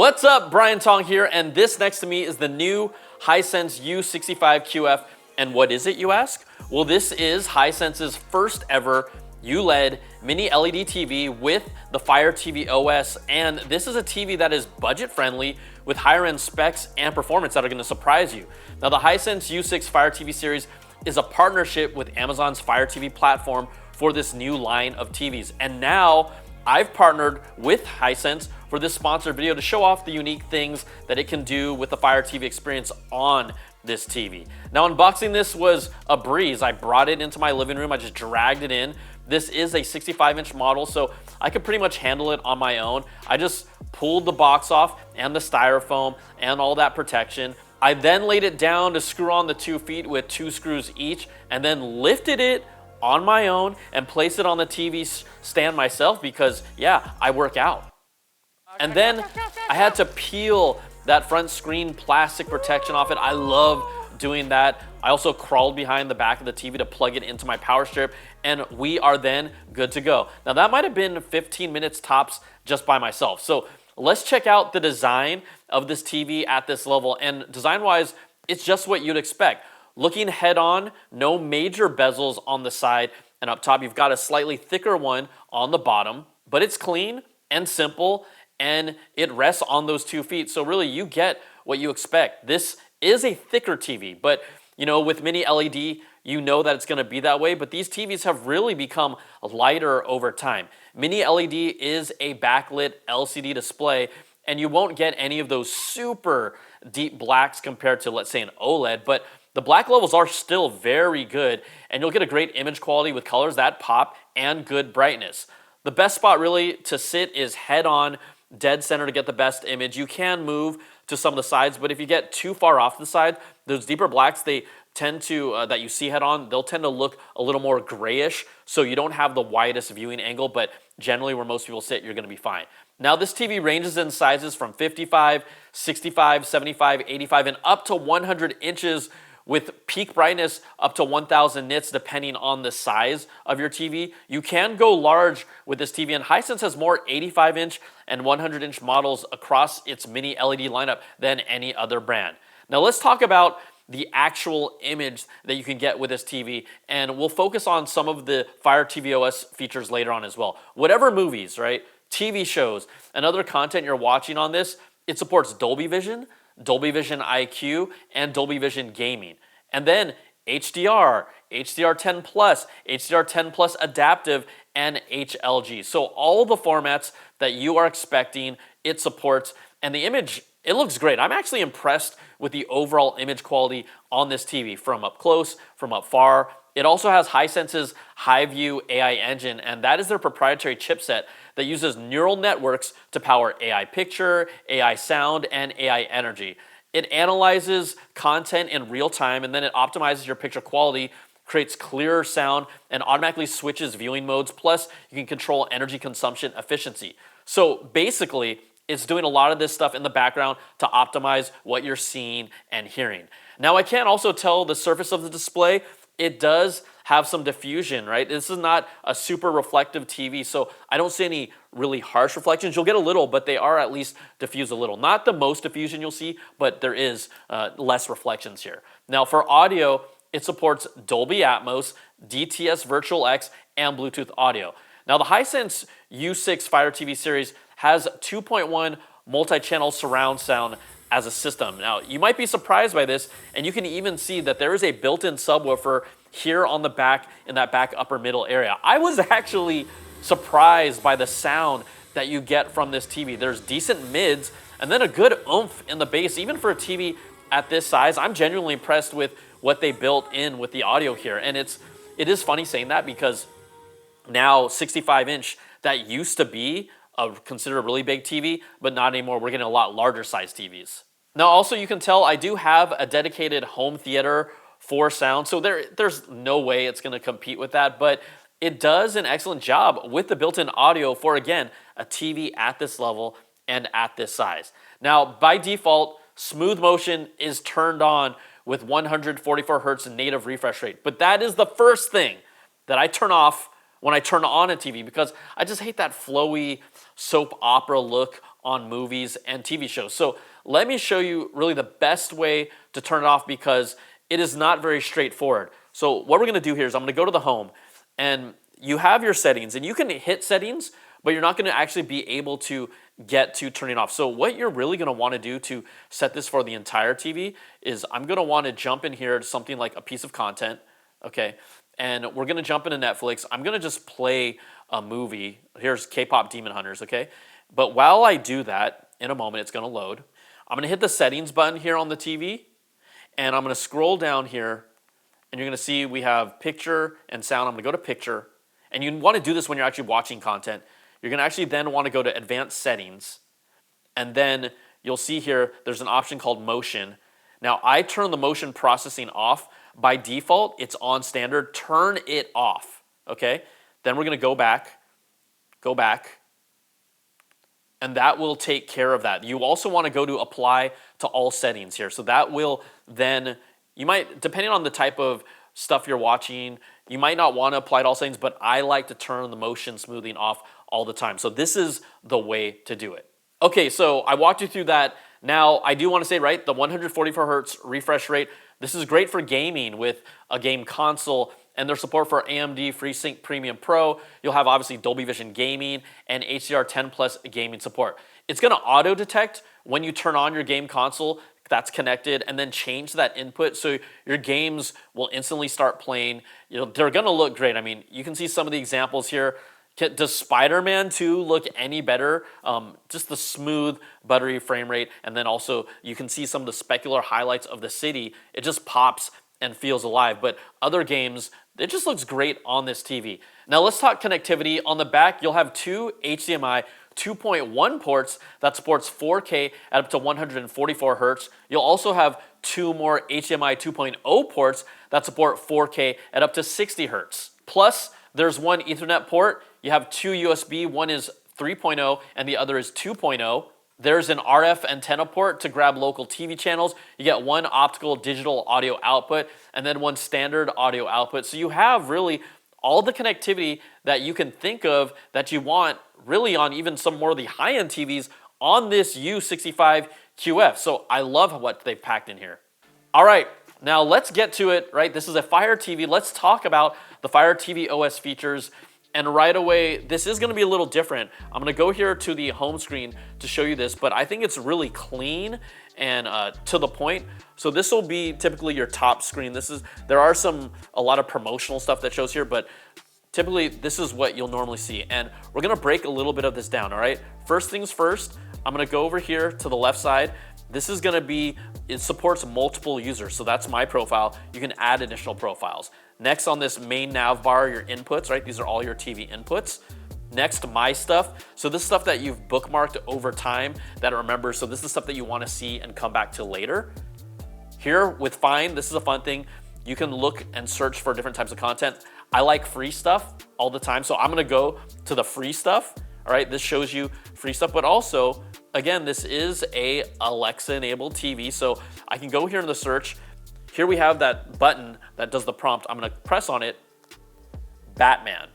What's up, Brian Tong here, and this next to me is the new Hisense U65QF. And what is it, you ask? Well, this is Hisense's first ever ULED mini LED TV with the Fire TV OS, and this is a TV that is budget friendly with higher end specs and performance that are going to surprise you. Now, the Hisense U6 Fire TV series is a partnership with Amazon's Fire TV platform for this new line of TVs, and now I've partnered with Hisense for this sponsored video to show off the unique things that it can do with the Fire TV experience on this TV. Now, unboxing this was a breeze. I brought it into my living room. I just dragged it in. This is a 65-inch model, so I could pretty much handle it on my own. I just pulled the box off and the styrofoam and all that protection. I then laid it down to screw on the 2 feet with 2 screws each, and then lifted it on my own and placed it on the TV stand myself because, yeah, I work out. And then I had to peel that front screen plastic protection off it. I love doing that. I also crawled behind the back of the TV to plug it into my power strip, and we are then good to go. Now, that might have been 15 minutes tops just by myself. So let's check out the design of this TV at this level. And design-wise, it's just what you'd expect. Looking head on, no major bezels on the side, and up top you've got a slightly thicker one on the bottom, but it's clean and simple, and it rests on those 2 feet. So really you get what you expect. This is a thicker TV, but you know, with mini LED, you know that it's gonna be that way, but these TVs have really become lighter over time. Mini LED is a backlit LCD display, and you won't get any of those super deep blacks compared to, let's say, an OLED, but the black levels are still very good, and you'll get a great image quality with colors that pop and good brightness. The best spot really to sit is head on, dead center to get the best image. You can move to some of the sides, but if you get too far off the side, those deeper blacks, they tend to, that you see head on, they'll tend to look a little more grayish, so you don't have the widest viewing angle, but generally where most people sit, you're gonna be fine. Now, this TV ranges in sizes from 55, 65, 75, 85, and up to 100 inches with peak brightness up to 1000 nits depending on the size of your TV. You can go large with this TV, and Hisense has more 85-inch and 100-inch models across its mini LED lineup than any other brand. Now let's talk about the actual image that you can get with this TV, and we'll focus on some of the Fire TV OS features later on as well. Whatever movies, right, TV shows, and other content you're watching on this, it supports Dolby Vision, Dolby Vision IQ, and Dolby Vision Gaming. And then HDR, HDR10+, HDR10+ Adaptive, and HLG. So all the formats that you are expecting, it supports. And the image, it looks great. I'm actually impressed with the overall image quality on this TV from up close, from up far. It also has Hisense's HiView AI engine, and that is their proprietary chipset that uses neural networks to power AI picture, AI sound, and AI energy. It analyzes content in real time, and then it optimizes your picture quality, creates clearer sound, and automatically switches viewing modes. Plus, you can control energy consumption efficiency. So basically, it's doing a lot of this stuff in the background to optimize what you're seeing and hearing. Now, I can also tell the surface of the display, it does have some diffusion, right? This is not a super reflective TV, so I don't see any really harsh reflections. You'll get a little, but they are at least diffused a little. Not the most diffusion you'll see, but there is less reflections here. Now, for audio, it supports Dolby Atmos, DTS Virtual X, and Bluetooth audio. Now, the Hisense U6 Fire TV series has 2.1 multi-channel surround sound as a system. Now, you might be surprised by this, and you can even see that there is a built-in subwoofer here on the back, in that back upper middle area. I was actually surprised by the sound that you get from this TV. There's decent mids, and then a good oomph in the bass. Even for a TV at this size, I'm genuinely impressed with what they built in with the audio here. And it is funny saying that because now 65-inch, that used to be considered a really big TV, but not anymore. We're getting a lot larger size TVs. Now also, you can tell I do have a dedicated home theater for sound, so there's no way it's gonna compete with that, but it does an excellent job with the built-in audio for, again, a TV at this level and at this size. Now, by default, smooth motion is turned on with 144 hertz native refresh rate, but that is the first thing that I turn off when I turn on a TV, because I just hate that flowy soap opera look on movies and TV shows. So let me show you really the best way to turn it off because it is not very straightforward. So what we're gonna do here is I'm gonna go to the home and you have your settings and you can hit settings, but you're not gonna actually be able to get to turning off. So what you're really gonna wanna do to set this for the entire TV is I'm gonna wanna jump in here to something like a piece of content, okay? And we're gonna jump into Netflix. I'm gonna just play a movie. Here's K-pop Demon Hunters, okay? But while I do that, in a moment, it's gonna load. I'm gonna hit the settings button here on the TV, and I'm gonna scroll down here, and you're gonna see we have picture and sound. I'm gonna go to picture, and you wanna do this when you're actually watching content. You're gonna actually then wanna go to advanced settings, and then you'll see here, there's an option called motion. Now, I turn the motion processing off. By default, it's on standard. Turn it off, okay? Then we're gonna go back, and that will take care of that. You also wanna go to apply to all settings here. So that will then, you might, depending on the type of stuff you're watching, you might not wanna apply to all settings, but I like to turn the motion smoothing off all the time. So this is the way to do it. Okay, so I walked you through that. Now, I do wanna say, right, the 144 hertz refresh rate, this is great for gaming with a game console and their support for AMD FreeSync Premium Pro. You'll have obviously Dolby Vision gaming and HDR10 Plus gaming support. It's gonna auto detect when you turn on your game console that's connected and then change that input so your games will instantly start playing. You know, they're gonna look great. I mean, you can see some of the examples here. Does Spider-Man 2 look any better? Just the smooth, buttery frame rate, and then also you can see some of the specular highlights of the city. It just pops and feels alive. But other games, it just looks great on this TV. Now let's talk connectivity. On the back, you'll have two HDMI 2.1 ports that supports 4K at up to 144 hertz. You'll also have two more HDMI 2.0 ports that support 4K at up to 60 hertz. Plus, there's one Ethernet port. You have two USB, one is 3.0 and the other is 2.0. There's an RF antenna port to grab local TV channels. You get one optical digital audio output and then one standard audio output. So you have really all the connectivity that you can think of that you want really on even some more of the high-end TVs on this U65QF. So I love what they've packed in here. All right, now let's get to it, right? This is a Fire TV. Let's talk about the Fire TV OS features. And right away, this is gonna be a little different. I'm gonna go here to the home screen to show you this, but I think it's really clean and to the point. So this will be typically your top screen. There are a lot of promotional stuff that shows here, but typically this is what you'll normally see. And we're gonna break a little bit of this down, all right? First things first, I'm gonna go over here to the left side. This is gonna be, it supports multiple users. So that's my profile. You can add additional profiles. Next on this main nav bar, your inputs, right? These are all your TV inputs. Next, my stuff. So this is stuff that you've bookmarked over time that it remembers. So this is stuff that you wanna see and come back to later. Here with Find, this is a fun thing. You can look and search for different types of content. I like free stuff all the time. So I'm gonna go to the free stuff. All right, this shows you free stuff, but also, again, this is a Alexa-enabled TV. So I can go here in the search. Here we have that button that does the prompt. I'm gonna press on it, Batman.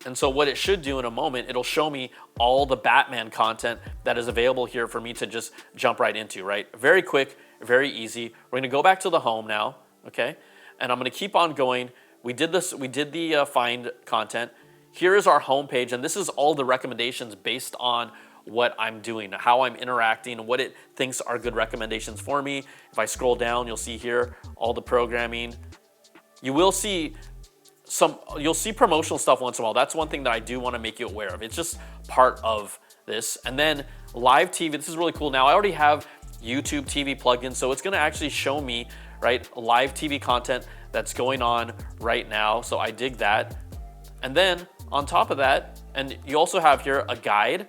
And so what it should do in a moment, it'll show me all the Batman content that is available here for me to just jump right into, right? Very quick, very easy. We're gonna go back to the home now, okay? And I'm gonna keep on going. We did the find content. Here is our home page, and this is all the recommendations based on what I'm doing, how I'm interacting, what it thinks are good recommendations for me. If I scroll down, you'll see here all the programming. You will see you'll see promotional stuff once in a while. That's one thing that I do want to make you aware of. It's just part of this. And then live TV, this is really cool. Now I already have YouTube TV plugged in, so it's gonna actually show me, right, live TV content that's going on right now. So I dig that. And then on top of that, and you also have here a guide.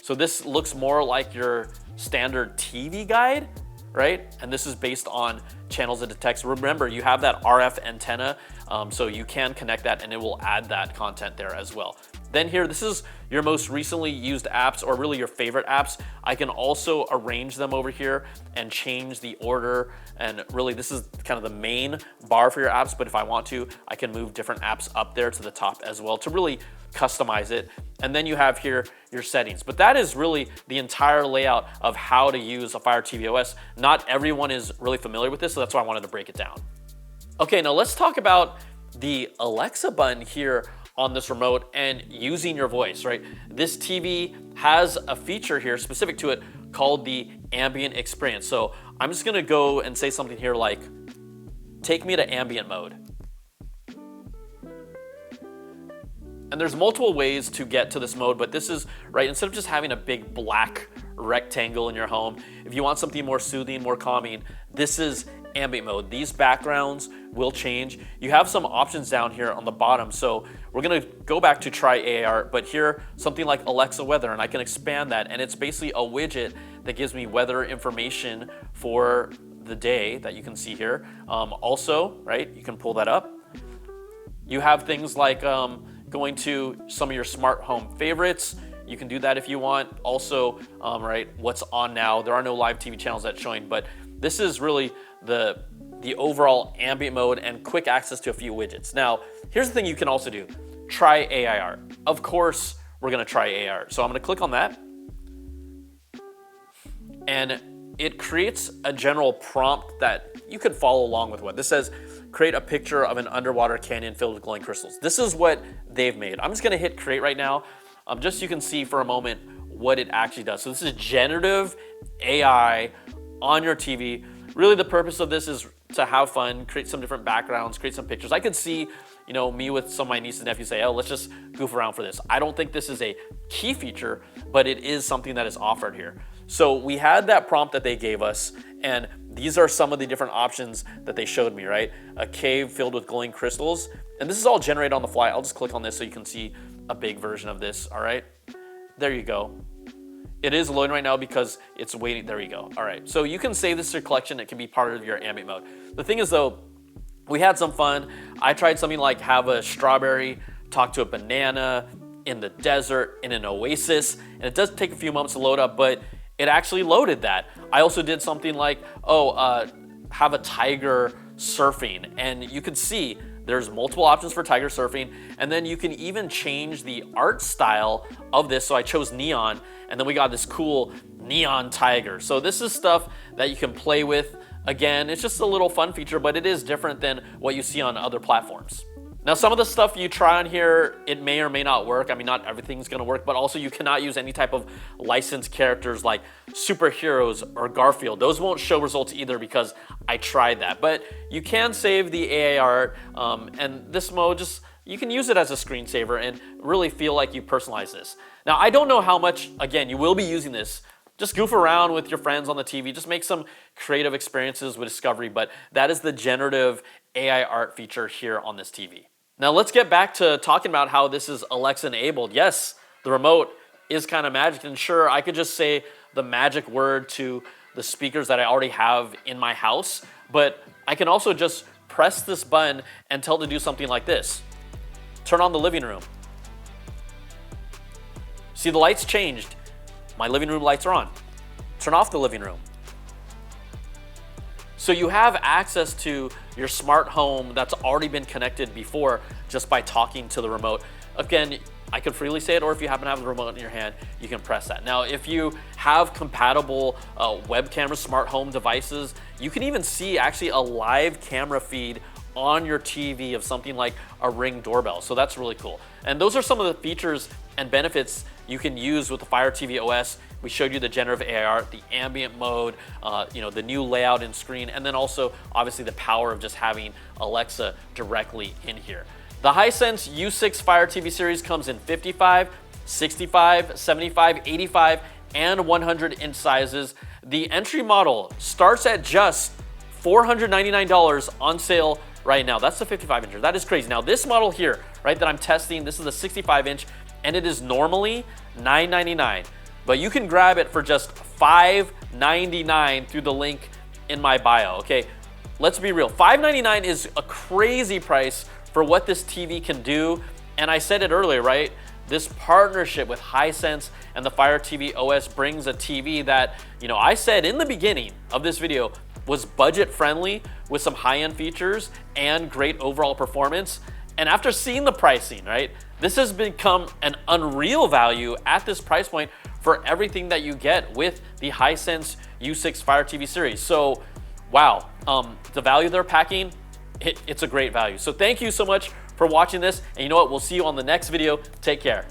So this looks more like your standard TV guide, right? And this is based on channels it detects. Remember, you have that RF antenna, so you can connect that and it will add that content there as well. Then here, this is your most recently used apps, or really your favorite apps. I can also arrange them over here and change the order. And really, this is kind of the main bar for your apps, but if I want to, I can move different apps up there to the top as well to really customize it. And then you have here your settings. But that is really the entire layout of how to use a Fire TV OS. Not everyone is really familiar with this, so that's why I wanted to break it down. Okay, now let's talk about the Alexa button here on this remote and using your voice, right? This TV has a feature here specific to it called the Ambient Experience. So I'm just gonna go and say something here like, take me to ambient mode. And there's multiple ways to get to this mode, but this is, right, instead of just having a big black rectangle in your home, if you want something more soothing, more calming, this is ambient mode. These backgrounds will change. You have some options down here on the bottom. So we're gonna go back to try AI art, but here, something like Alexa weather, and I can expand that. And it's basically a widget that gives me weather information for the day that you can see here. Also, right, you can pull that up. You have things like going to some of your smart home favorites. You can do that if you want. Also, right, what's on now. There are no live TV channels that's showing, but this is really the overall ambient mode and quick access to a few widgets. Now, here's the thing you can also do. Try AI art. Of course, we're gonna try AI art. So I'm gonna click on that. And it creates a general prompt that you could follow along with. What this says, create a picture of an underwater canyon filled with glowing crystals. This is what they've made. I'm just gonna hit create right now, just so you can see for a moment what it actually does. So this is generative AI on your TV. Really the purpose of this is to have fun, create some different backgrounds, create some pictures. I could see, you know, me with some of my nieces and nephews say, oh, let's just goof around for this. I don't think this is a key feature, but it is something that is offered here. So we had that prompt that they gave us, and these are some of the different options that they showed me, right? A cave filled with glowing crystals. And this is all generated on the fly. I'll just click on this so you can see a big version of this, all right? There you go. It is loading right now because it's waiting. There you go. All right. So you can save this to your collection. It can be part of your ambient mode. The thing is though, we had some fun. I tried something like have a strawberry talk to a banana in the desert in an oasis. And it does take a few moments to load up, but it actually loaded that. I also did something like, have a tiger surfing. And you can see there's multiple options for tiger surfing. And then you can even change the art style of this. So I chose neon, and then we got this cool neon tiger. So this is stuff that you can play with. Again, it's just a little fun feature, but it is different than what you see on other platforms. Now, some of the stuff you try on here, it may or may not work. I mean, not everything's gonna work, but also you cannot use any type of licensed characters like superheroes or Garfield. Those won't show results either because I tried that. But you can save the AI art, and this mode, you can use it as a screensaver and really feel like you personalize this. Now, I don't know how much, again, you will be using this. Just goof around with your friends on the TV. Just make some creative experiences with Discovery, but that is the generative AI art feature here on this TV. Now let's get back to talking about how this is Alexa enabled. Yes, the remote is kind of magic, and sure, I could just say the magic word to the speakers that I already have in my house, but I can also just press this button and tell it to do something like this. Turn on the living room. See, the lights changed. My living room lights are on. Turn off the living room. So you have access to your smart home that's already been connected before just by talking to the remote. Again, I could freely say it, or if you happen to have the remote in your hand, you can press that. Now, if you have compatible web camera smart home devices, you can even see actually a live camera feed on your TV of something like a Ring doorbell. So that's really cool. And those are some of the features and benefits you can use with the Fire TV OS. We showed you the generative AI art, the ambient mode, the new layout and screen, and then also obviously the power of just having Alexa directly in here. The Hisense U6 Fire TV series comes in 55, 65, 75, 85, and 100-inch sizes. The entry model starts at just $499 on sale right now. That's the 55-incher. That is crazy. Now this model here, right, that I'm testing, this is the 65-inch, and it is normally $999. But you can grab it for just $599 through the link in my bio, okay? Let's be real, $599 is a crazy price for what this TV can do. And I said it earlier, right? this partnership with Hisense and the Fire TV OS brings a TV that, I said in the beginning of this video was budget friendly with some high-end features and great overall performance. And after seeing the pricing, right, this has become an unreal value at this price point for everything that you get with the Hisense U6 Fire TV series. So, wow, the value they're packing, it's a great value. So thank you so much for watching this. And you know what? We'll see you on the next video. Take care.